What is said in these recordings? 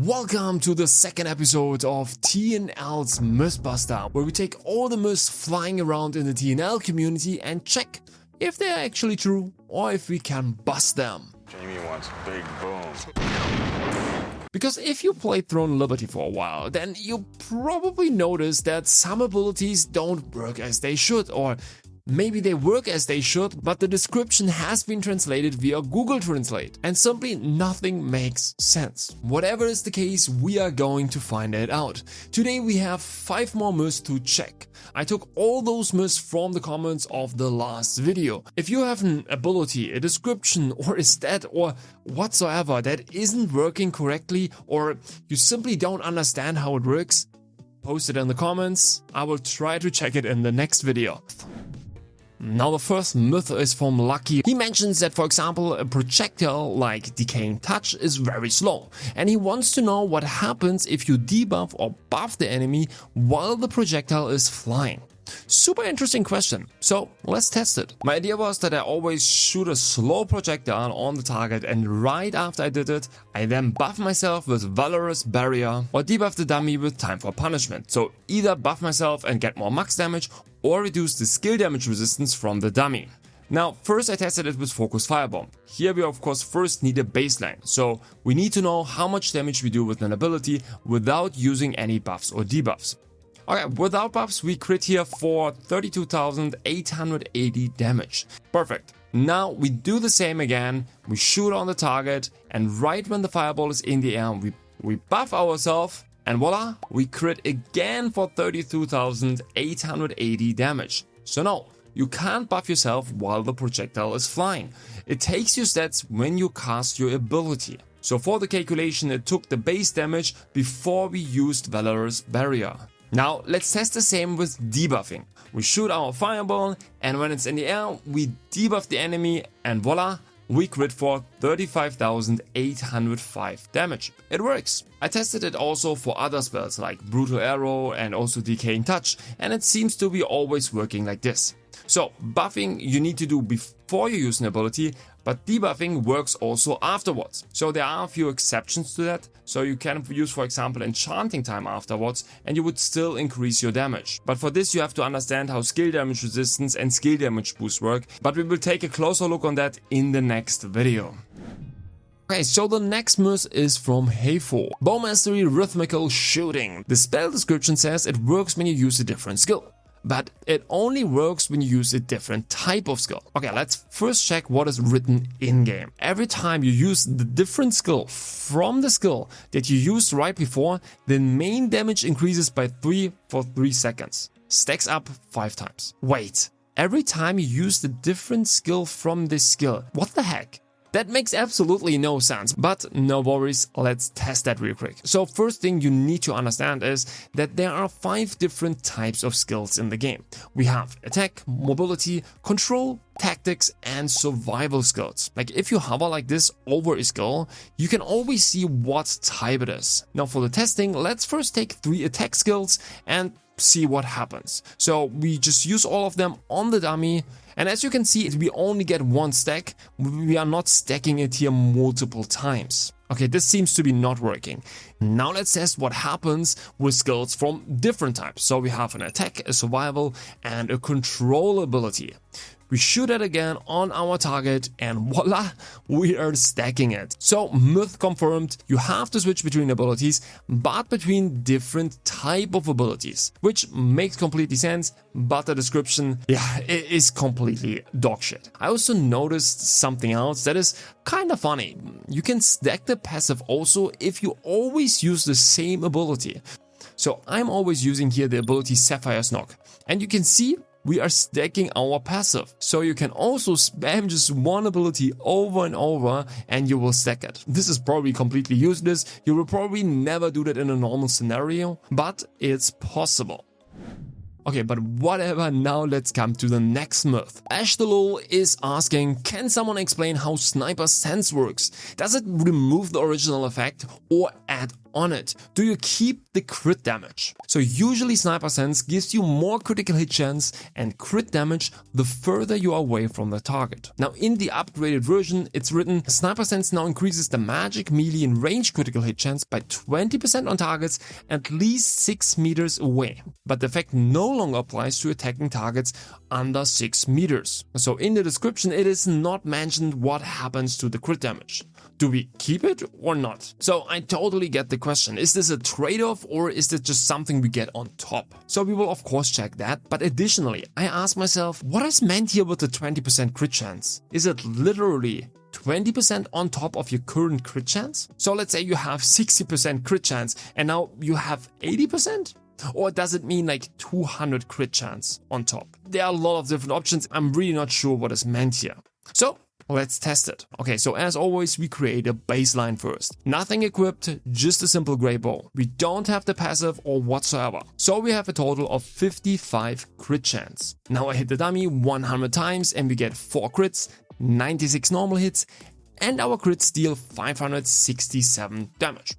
Welcome to the second episode of T&L's Mythbuster, where we take all the myths flying around in the T&L community and check if they are actually true or if we can bust them. Jamie wants big boom. Because if you played Throne Liberty for a while, then you probably noticed that some abilities don't work as they should, or maybe they work as they should, but the description has been translated via Google Translate, and simply nothing makes sense. Whatever is the case, we are going to find it out. Today we have 5 more myths to check. I took all those myths from the comments of the last video. If you have an ability, a description, or a stat, or whatsoever that isn't working correctly, or you simply don't understand how it works, post it in the comments. I will try to check it in the next video. Now the first myth is from Lucky. He mentions that, for example, a projectile like Decaying Touch is very slow, and he wants to know what happens if you debuff or buff the enemy while the projectile is flying. Super interesting question, so let's test it. My idea was that I always shoot a slow projectile on the target, and right after I did it, I then buff myself with Valorous Barrier or debuff the dummy with Time for Punishment. So either buff myself and get more max damage or reduce the skill damage resistance from the dummy. Now, first I tested it with Focus Firebomb. Here we of course first need a baseline, so we need to know how much damage we do with an ability without using any buffs or debuffs. Okay, without buffs we crit here for 32,880 damage. Perfect. Now we do the same again, we shoot on the target, and right when the fireball is in the air we buff ourselves, and voila, we crit again for 32,880 damage. So no, you can't buff yourself while the projectile is flying. It takes your stats when you cast your ability. So for the calculation it took the base damage before we used Valorous Barrier. Now let's test the same with debuffing. We shoot our fireball, and when it's in the air we debuff the enemy, and voila, we crit for 35,805 damage. It works. I tested it also for other spells like Brutal Arrow and also Decaying Touch, and it seems to be always working like this. So buffing you need to do before you use an ability, but debuffing works also afterwards. So there are a few exceptions to that. So you can use, for example, Enchanting Time afterwards, and you would still increase your damage. But for this you have to understand how skill damage resistance and skill damage boost work, but we will take a closer look on that in the next video. Okay, so the next myth is from Hey4. Bow Mastery Rhythmical Shooting. The spell description says it works when you use a different skill, but it only works when you use a different type of skill. Okay, let's first check what is written in-game. Every time you use the different skill from the skill that you used right before, the main damage increases by 3 for 3 seconds. Stacks up 5 times. Wait, every time you use the different skill from this skill? What the heck? That makes absolutely no sense, but no worries, let's test that real quick. So first thing you need to understand is that there are 5 different types of skills in the game. We have attack, mobility, control, tactics, and survival skills. Like if you hover like this over a skill, you can always see what type it is. Now for the testing, let's first take 3 attack skills and see what happens. So we just use all of them on the dummy, and as you can see, we only get 1 stack. We are not stacking it here multiple times. Okay, this seems to be not working. Now let's test what happens with skills from different types. So we have an attack, a survival, and a control ability. We shoot it again on our target, and voila, we are stacking it. So myth confirmed, you have to switch between abilities, but between different type of abilities, which makes completely sense, but the description, yeah, it is completely dogshit. I also noticed something else that is kind of funny. You can stack the passive also if you always use the same ability. So I'm always using here the ability Sapphire's Knock, and you can see we are stacking our passive. So you can also spam just one ability over and over and you will stack it. This is probably completely useless. You will probably never do that in a normal scenario, but it's possible. Okay, but whatever, now let's come to the next myth. Ashtalol is asking, can someone explain how Sniper Sense works? Does it remove the original effect or add on it? Do you keep the crit damage? So usually Sniper Sense gives you more critical hit chance and crit damage the further you are away from the target. Now in the upgraded version, it's written, Sniper Sense now increases the magic melee and range critical hit chance by 20% on targets at least 6 meters away. But the effect no longer applies to attacking targets under 6 meters. So in the description, it is not mentioned what happens to the crit damage. Do we keep it or not? So I totally get the question. Is this a trade-off or is this just something we get on top? So we will of course check that, but additionally, I ask myself, what is meant here with the 20% crit chance? Is it literally 20% on top of your current crit chance? So let's say you have 60% crit chance and now you have 80%? Or does it mean like 200 crit chance on top? There are a lot of different options. I'm really not sure what is meant here. So let's test it. Okay, so as always, we create a baseline first. Nothing equipped, just a simple gray bow. We don't have the passive or whatsoever. So we have a total of 55 crit chance. Now I hit the dummy 100 times and we get 4 crits, 96 normal hits, and our crits deal 567 damage.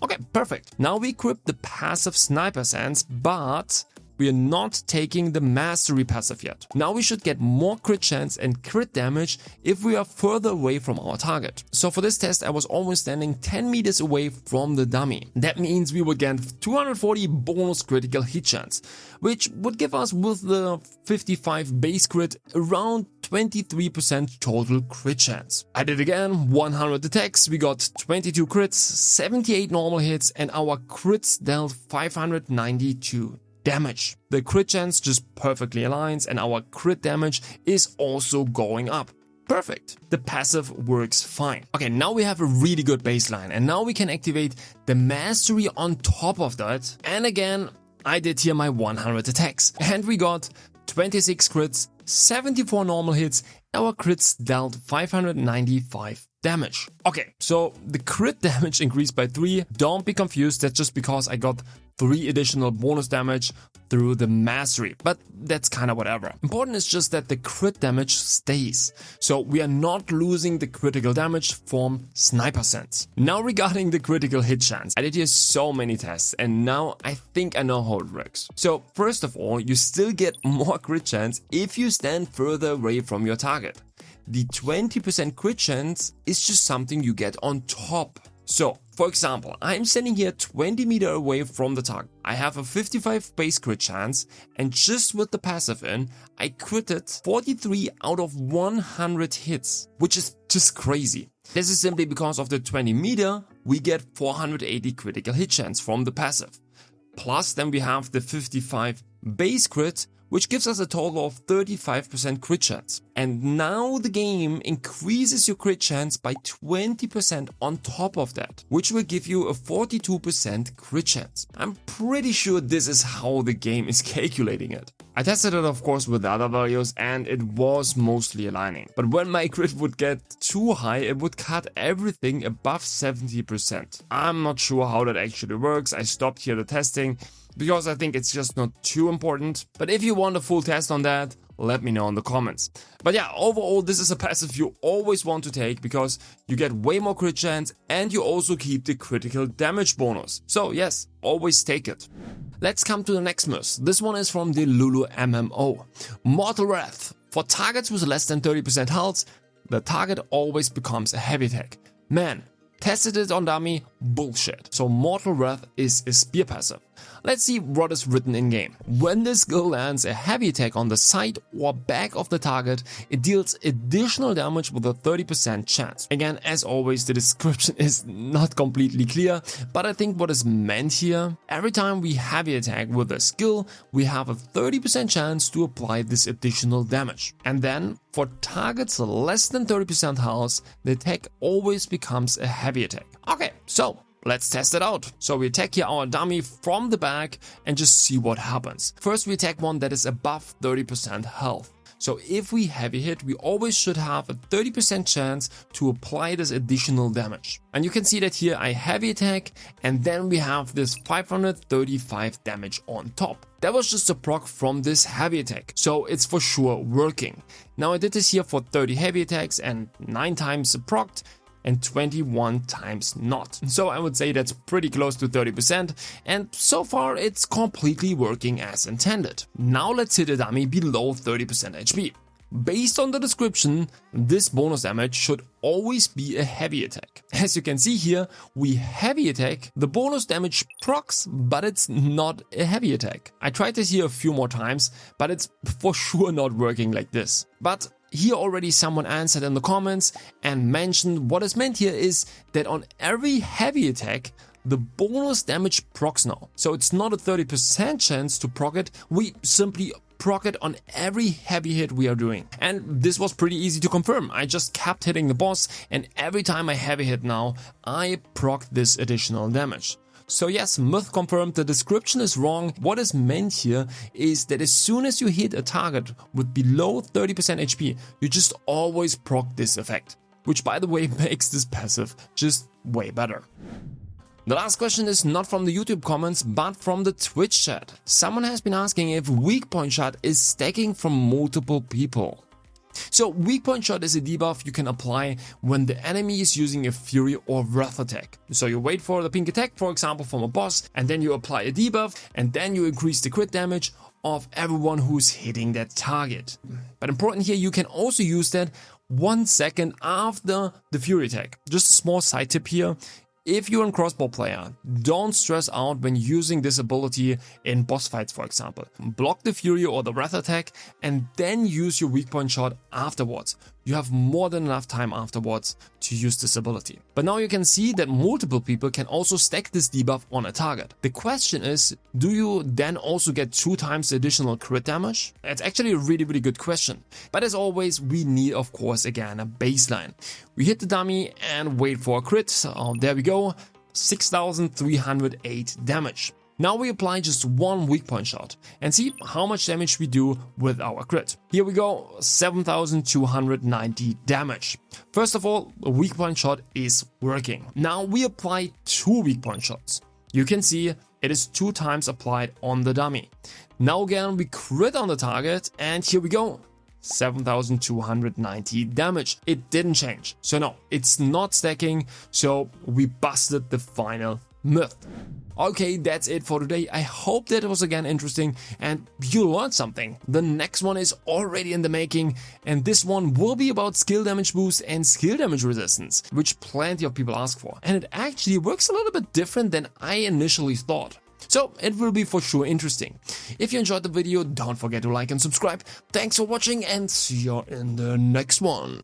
Okay, perfect. Now we equip the passive Sniper Sense, but we are not taking the mastery passive yet. Now we should get more crit chance and crit damage if we are further away from our target. So for this test, I was almost standing 10 meters away from the dummy. That means we would get 240 bonus critical hit chance, which would give us with the 55 base crit around 23% total crit chance. I did again, 100 attacks, we got 22 crits, 78 normal hits, and our crits dealt 592 damage. The crit chance just perfectly aligns and our crit damage is also going up. Perfect. The passive works fine. Okay, now we have a really good baseline and now we can activate the mastery on top of that. And again, I did here my 100 attacks and we got 26 crits, 74 normal hits, our crits dealt 595 damage. Okay, so the crit damage increased by 3. Don't be confused, that's just because I got 3 additional bonus damage through the mastery, but that's kind of whatever. Important is just that the crit damage stays, so we are not losing the critical damage from Sniper Sense. Now regarding the critical hit chance, I did here so many tests and now I think I know how it works. So first of all, you still get more crit chance if you stand further away from your target. The 20% crit chance is just something you get on top. So, for example, I'm standing here 20 meters away from the target. I have a 55 base crit chance and just with the passive in, I critted 43 out of 100 hits, which is just crazy. This is simply because of the 20 meter, we get 480 critical hit chance from the passive. Plus then we have the 55 base crit, which gives us a total of 35% crit chance. And now the game increases your crit chance by 20% on top of that, which will give you a 42% crit chance. I'm pretty sure this is how the game is calculating it. I tested it of course with other values and it was mostly aligning. But when my crit would get too high, it would cut everything above 70%. I'm not sure how that actually works. I stopped here the testing because I think it's just not too important. But if you want a full test on that, let me know in the comments. But yeah, overall this is a passive you always want to take because you get way more crit chance and you also keep the critical damage bonus. So yes, always take it. Let's come to the next myth. This one is from the Lulu MMO. Mortal Wrath. For targets with less than 30% health, the target always becomes a heavy attack. Man, tested it on dummy, bullshit. So Mortal Wrath is a spear passive. Let's see what is written in game. When this skill lands a heavy attack on the side or back of the target, it deals additional damage with a 30% chance. Again, as always, the description is not completely clear, but I think what is meant here, every time we heavy attack with a skill, we have a 30% chance to apply this additional damage. And then, for targets less than 30% health, the attack always becomes a heavy attack. Okay, so let's test it out. So we attack here our dummy from the back and just see what happens. First we attack one that is above 30% health. So if we heavy hit, we always should have a 30% chance to apply this additional damage. And you can see that here I heavy attack and then we have this 535 damage on top. That was just a proc from this heavy attack, so it's for sure working. Now I did this here for 30 heavy attacks and 9 times procced. and 21 times not. So I would say that's pretty close to 30%, and so far it's completely working as intended. Now let's hit a dummy below 30% HP. Based on the description, this bonus damage should always be a heavy attack. As you can see here, we heavy attack, the bonus damage procs, but it's not a heavy attack. I tried this here a few more times, but it's for sure not working like this. But here already someone answered in the comments and mentioned what is meant here is that on every heavy attack, the bonus damage procs now. So it's not a 30% chance to proc it, we simply proc it on every heavy hit we are doing. And this was pretty easy to confirm. I just kept hitting the boss, and every time I heavy hit now, I proc this additional damage. So yes, Myth confirmed, the description is wrong. What is meant here is that as soon as you hit a target with below 30% HP, you just always proc this effect. Which by the way makes this passive just way better. The last question is not from the YouTube comments, but from the Twitch chat. Someone has been asking if Weakpoint Shot is stacking from multiple people. So Weakpoint Shot is a debuff you can apply when the enemy is using a Fury or Wrath attack. So you wait for the pink attack, for example from a boss, and then you apply a debuff, and then you increase the crit damage of everyone who's hitting that target. But important here, you can also use that 1 second after the Fury attack. Just a small side tip here. If you're a crossbow player, don't stress out when using this ability in boss fights, for example. Block the Fury or the Wrath attack and then use your Weakpoint Shot afterwards. You have more than enough time afterwards to use this ability. But now you can see that multiple people can also stack this debuff on a target. The question is, do you then also get 2 times additional crit damage? It's actually a really good question. But as always, we need, of course, again, a baseline. We hit the dummy and wait for a crit. So there we go, 6,308 damage. Now we apply just 1 Weakpoint Shot and see how much damage we do with our crit. Here we go, 7,290 damage. First of all, a Weakpoint Shot is working. Now we apply 2 Weakpoint Shots. You can see it is 2 times applied on the dummy. Now again we crit on the target and here we go, 7,290 damage. It didn't change. So no, it's not stacking, so we busted the final myth. Okay, that's it for today. I hope that it was again interesting and you learned something. The next one is already in the making, and this one will be about skill damage boost and skill damage resistance, which plenty of people ask for. And it actually works a little bit different than I initially thought. So it will be for sure interesting. If you enjoyed the video, don't forget to like and subscribe. Thanks for watching and see you in the next one.